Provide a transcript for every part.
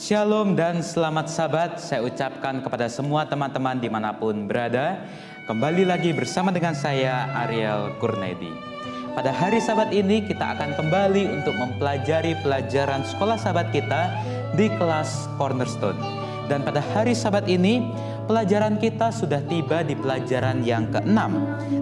Shalom dan selamat sahabat, saya ucapkan kepada semua teman-teman dimanapun berada. Kembali lagi bersama dengan saya, Ariel Kurnedi. Pada hari Sabat ini kita akan kembali untuk mempelajari pelajaran sekolah sahabat kita di kelas Cornerstone. Dan pada hari Sabat ini, pelajaran kita sudah tiba di pelajaran yang ke-6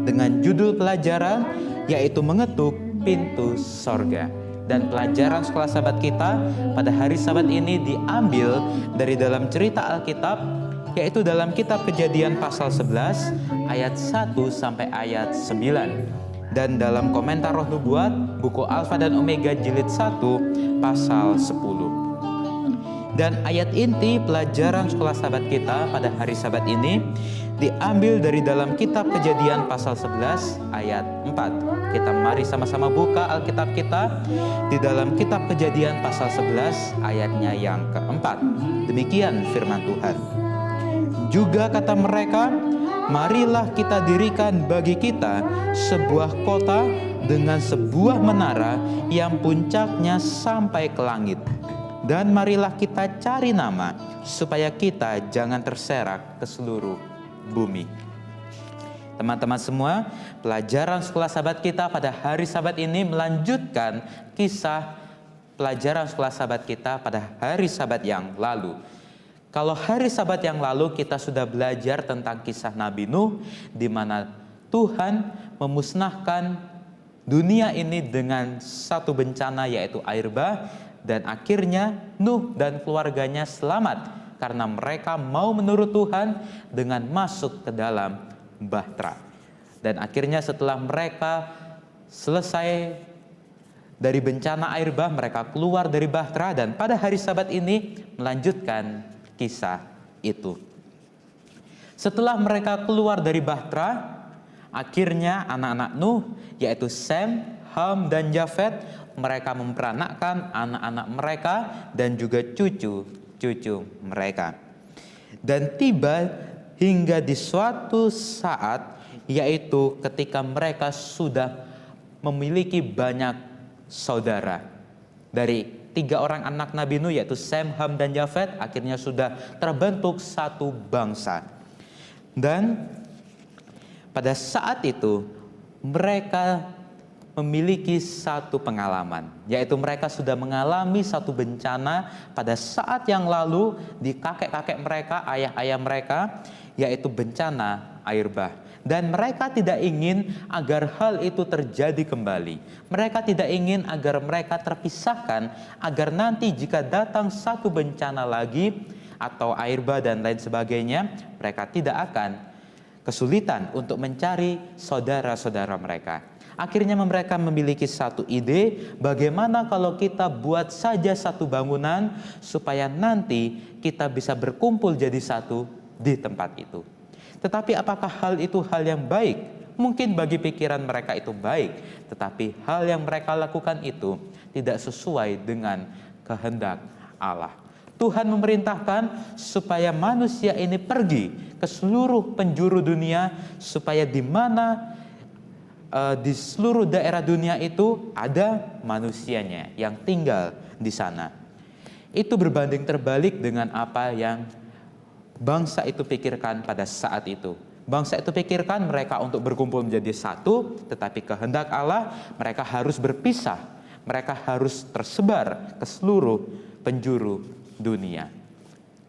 dengan judul pelajaran yaitu mengetuk pintu sorga. Dan pelajaran sekolah sahabat kita pada hari Sabat ini diambil dari dalam cerita Alkitab, yaitu dalam kitab Kejadian pasal 11 ayat 1 sampai ayat 9. Dan dalam komentar Roh Nubuat, buku Alfa dan Omega jilid 1 pasal 10. Dan ayat inti pelajaran sekolah sahabat kita pada hari Sabat ini diambil dari dalam kitab Kejadian pasal 11 ayat 4. Kita mari sama-sama buka Alkitab kita di dalam kitab Kejadian pasal 11 ayatnya yang keempat. Demikian firman Tuhan. Juga kata mereka, marilah kita dirikan bagi kita sebuah kota dengan sebuah menara yang puncaknya sampai ke langit. Dan marilah kita cari nama supaya kita jangan terserak ke seluruh bumi. Teman-teman semua, pelajaran sekolah sahabat kita pada hari Sabat ini melanjutkan kisah pelajaran sekolah sahabat kita pada hari Sabat yang lalu. Kalau hari Sabat yang lalu kita sudah belajar tentang kisah Nabi Nuh, di mana Tuhan memusnahkan dunia ini dengan satu bencana yaitu air bah, dan akhirnya Nuh dan keluarganya selamat karena mereka mau menurut Tuhan dengan masuk ke dalam bahtera. Dan akhirnya setelah mereka selesai dari bencana air bah, mereka keluar dari bahtera, dan pada hari Sabat ini melanjutkan kisah itu. Setelah mereka keluar dari bahtera, akhirnya anak-anak Nuh yaitu Sem, Ham, dan Jafet, mereka memperanakkan anak-anak mereka dan juga cucu-cucu mereka. Dan tiba hingga di suatu saat, yaitu ketika mereka sudah memiliki banyak saudara. Dari 3 orang anak Nabi Nuh yaitu Sem, Ham, dan Jafet, akhirnya sudah terbentuk satu bangsa. Dan pada saat itu mereka memiliki satu pengalaman, yaitu mereka sudah mengalami satu bencana pada saat yang lalu di kakek-kakek mereka, ayah-ayah mereka, yaitu bencana air bah. Dan mereka tidak ingin agar hal itu terjadi kembali. Mereka tidak ingin agar mereka terpisahkan, agar nanti jika datang satu bencana lagi atau air bah dan lain sebagainya, mereka tidak akan kesulitan untuk mencari saudara-saudara mereka. Akhirnya mereka memiliki satu ide, bagaimana kalau kita buat saja satu bangunan supaya nanti kita bisa berkumpul jadi satu di tempat itu. Tetapi apakah hal itu hal yang baik? Mungkin bagi pikiran mereka itu baik, tetapi hal yang mereka lakukan itu tidak sesuai dengan kehendak Allah. Tuhan memerintahkan supaya manusia ini pergi ke seluruh penjuru dunia, supaya di mana di seluruh daerah dunia itu ada manusianya yang tinggal di sana. Itu berbanding terbalik dengan apa yang bangsa itu pikirkan pada saat itu. Bangsa itu pikirkan mereka untuk berkumpul menjadi satu, tetapi kehendak Allah mereka harus berpisah. Mereka harus tersebar ke seluruh penjuru dunia.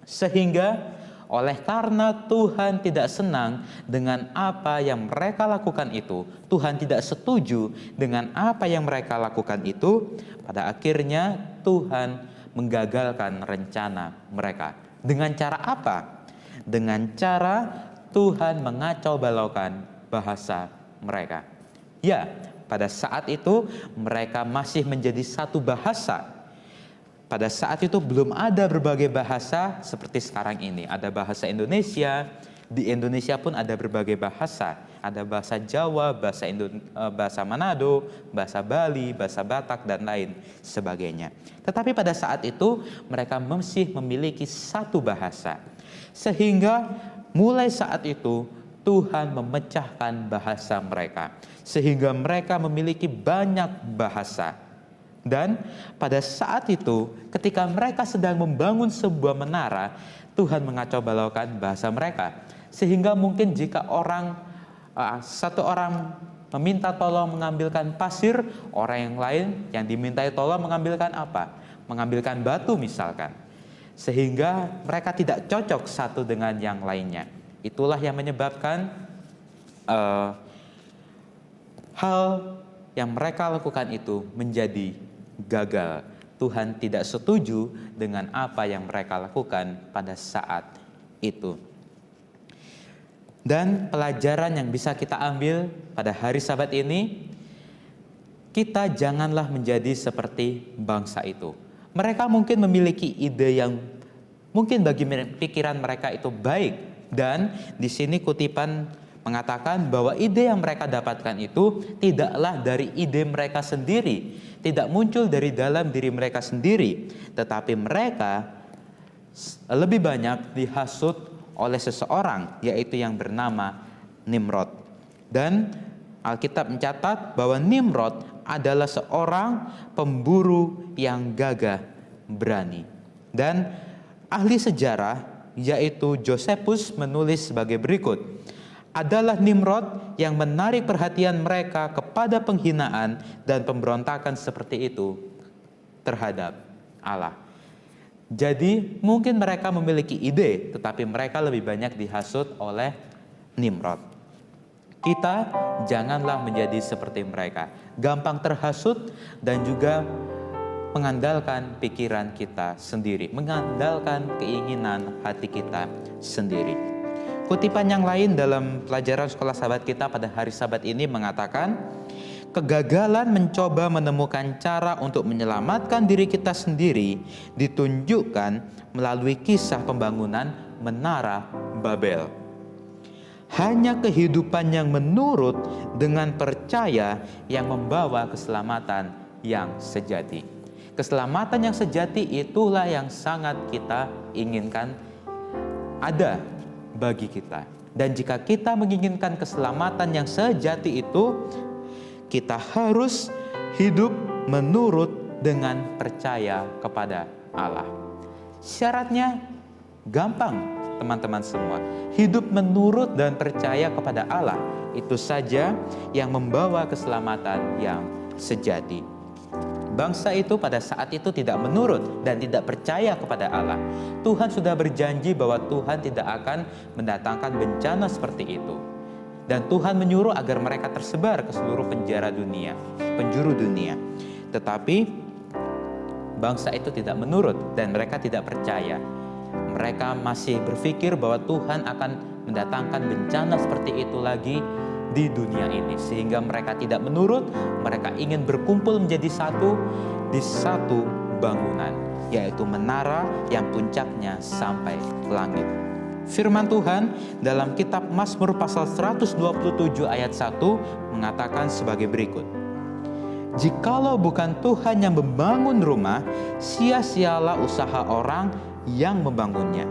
Sehingga oleh karena Tuhan tidak senang dengan apa yang mereka lakukan itu, Tuhan tidak setuju dengan apa yang mereka lakukan itu, pada akhirnya Tuhan menggagalkan rencana mereka. Dengan cara apa? Dengan cara Tuhan mengacau balaukan bahasa mereka. Ya, pada saat itu mereka masih menjadi satu bahasa. Pada saat itu belum ada berbagai bahasa seperti sekarang ini. Ada bahasa Indonesia, di Indonesia pun ada berbagai bahasa. Ada bahasa Jawa, bahasa Manado, bahasa Bali, bahasa Batak, dan lain sebagainya. Tetapi pada saat itu mereka masih memiliki satu bahasa. Sehingga mulai saat itu Tuhan memecahkan bahasa mereka. Sehingga mereka memiliki banyak bahasa. Dan pada saat itu, ketika mereka sedang membangun sebuah menara, Tuhan mengacau balaukan bahasa mereka. Sehingga mungkin jika satu orang meminta tolong mengambilkan pasir, orang yang lain yang dimintai tolong mengambilkan apa? Mengambilkan batu misalkan. Sehingga mereka tidak cocok satu dengan yang lainnya. Itulah yang menyebabkan hal yang mereka lakukan itu menjadi gagal. Tuhan tidak setuju dengan apa yang mereka lakukan pada saat itu. Dan pelajaran yang bisa kita ambil pada hari Sabat ini, kita janganlah menjadi seperti bangsa itu. Mereka mungkin memiliki ide yang mungkin bagi pikiran mereka itu baik. Dan di sini kutipan mengatakan bahwa ide yang mereka dapatkan itu tidaklah dari ide mereka sendiri, tidak muncul dari dalam diri mereka sendiri, tetapi mereka lebih banyak dihasut oleh seseorang, yaitu yang bernama Nimrod. Dan Alkitab mencatat bahwa Nimrod adalah seorang pemburu yang gagah berani. Dan ahli sejarah yaitu Josephus menulis sebagai berikut: adalah Nimrod yang menarik perhatian mereka kepada penghinaan dan pemberontakan seperti itu terhadap Allah. Jadi mungkin mereka memiliki ide, tetapi mereka lebih banyak dihasut oleh Nimrod. Kita janganlah menjadi seperti mereka, gampang terhasut dan juga mengandalkan pikiran kita sendiri, mengandalkan keinginan hati kita sendiri. Kutipan yang lain dalam pelajaran sekolah Sabat kita pada hari Sabat ini mengatakan, kegagalan mencoba menemukan cara untuk menyelamatkan diri kita sendiri ditunjukkan melalui kisah pembangunan Menara Babel. Hanya kehidupan yang menurut dengan percaya yang membawa keselamatan yang sejati. Keselamatan yang sejati itulah yang sangat kita inginkan ada bagi kita. Dan jika kita menginginkan keselamatan yang sejati itu, kita harus hidup menurut dengan percaya kepada Allah. Syaratnya gampang, teman-teman semua. Hidup menurut dan percaya kepada Allah, itu saja yang membawa keselamatan yang sejati. Bangsa itu pada saat itu tidak menurut dan tidak percaya kepada Allah. Tuhan sudah berjanji bahwa Tuhan tidak akan mendatangkan bencana seperti itu. Dan Tuhan menyuruh agar mereka tersebar ke seluruh penjuru dunia. Tetapi bangsa itu tidak menurut dan mereka tidak percaya. Mereka masih berpikir bahwa Tuhan akan mendatangkan bencana seperti itu lagi di dunia ini, sehingga mereka tidak menurut. Mereka ingin berkumpul menjadi satu di satu bangunan, yaitu menara yang puncaknya sampai ke langit. Firman Tuhan dalam kitab Mazmur pasal 127 ayat 1 mengatakan sebagai berikut: jikalau bukan Tuhan yang membangun rumah, sia-sialah usaha orang yang membangunnya.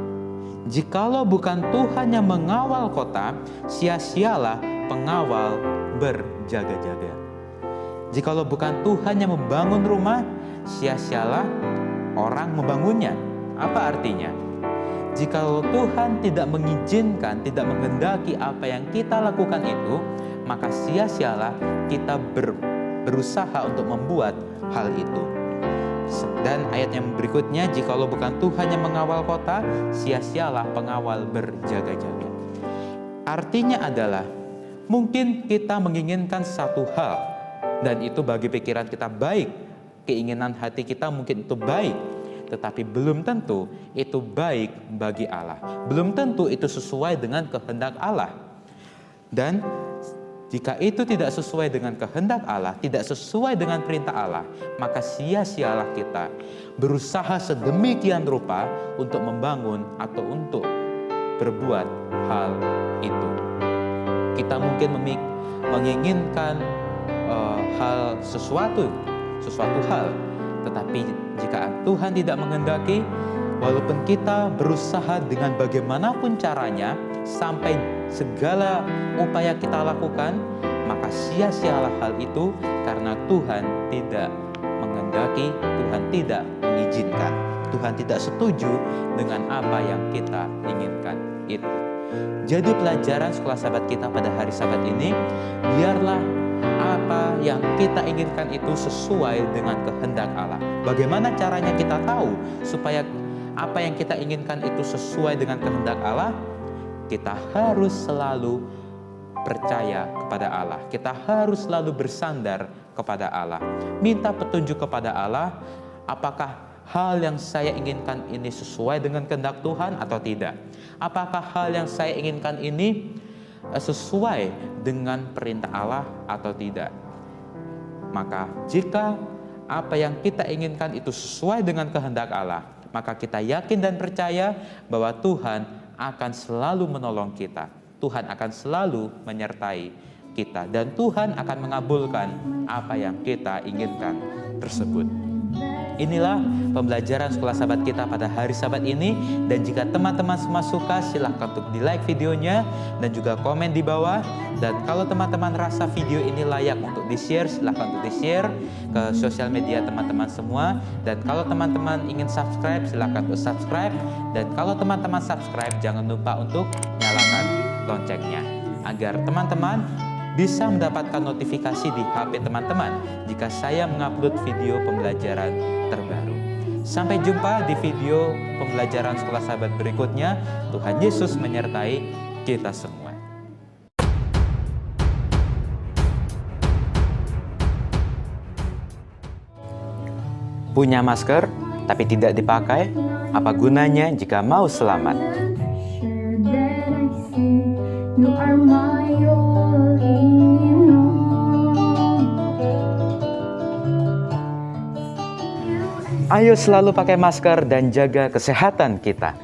Jikalau bukan Tuhan yang mengawal kota, sia-sialah pengawal berjaga-jaga. Jikalau bukan Tuhan yang membangun rumah, sia-sialah orang membangunnya. Apa artinya? Jikalau Tuhan tidak mengizinkan, tidak menghendaki apa yang kita lakukan itu, maka sia-sialah kita berusaha untuk membuat hal itu. Dan ayat yang berikutnya, jikalau bukan Tuhan yang mengawal kota, sia-sialah pengawal berjaga-jaga. Artinya adalah, mungkin kita menginginkan satu hal, dan itu bagi pikiran kita baik, keinginan hati kita mungkin itu baik, tetapi belum tentu itu baik bagi Allah. Belum tentu itu sesuai dengan kehendak Allah. Dan jika itu tidak sesuai dengan kehendak Allah, tidak sesuai dengan perintah Allah, maka sia-sialah kita berusaha sedemikian rupa untuk membangun atau untuk berbuat hal itu. Kita mungkin menginginkan sesuatu hal, tetapi jika Tuhan tidak menghendaki, walaupun kita berusaha dengan bagaimanapun caranya, sampai segala upaya kita lakukan, maka sia-sialah hal itu karena Tuhan tidak menghendaki. kehendaki, Tuhan tidak mengizinkan. Tuhan tidak setuju dengan apa yang kita inginkan itu. Jadi pelajaran sekolah sahabat kita pada hari Sabat ini, biarlah apa yang kita inginkan itu sesuai dengan kehendak Allah. Bagaimana caranya kita tahu supaya apa yang kita inginkan itu sesuai dengan kehendak Allah? Kita harus selalu percaya kepada Allah. Kita harus selalu bersandar kepada Allah. Minta petunjuk kepada Allah, apakah hal yang saya inginkan ini sesuai dengan kehendak Tuhan atau tidak? Apakah hal yang saya inginkan ini sesuai dengan perintah Allah atau tidak? Maka jika apa yang kita inginkan itu sesuai dengan kehendak Allah, maka kita yakin dan percaya bahwa Tuhan akan selalu menolong kita. Tuhan akan selalu menyertai kita dan Tuhan akan mengabulkan apa yang kita inginkan tersebut. Inilah pembelajaran sekolah sahabat kita pada hari Sabat ini, dan jika teman-teman semua suka, silahkan untuk di like videonya dan juga komen di bawah. Dan kalau teman-teman rasa video ini layak untuk di-share, silahkan untuk di-share ke sosial media teman-teman semua. Dan kalau teman-teman ingin subscribe, silahkan untuk subscribe. Dan kalau teman-teman subscribe, jangan lupa untuk nyalakan loncengnya agar teman-teman bisa mendapatkan notifikasi di HP teman-teman jika saya mengupload video pembelajaran terbaru. Sampai jumpa di video pembelajaran sekolah sahabat berikutnya. Tuhan Yesus menyertai kita semua. Punya masker tapi tidak dipakai, apa gunanya jika mau selamat? You are my all in all. Ayo selalu pakai masker dan jaga kesehatan kita.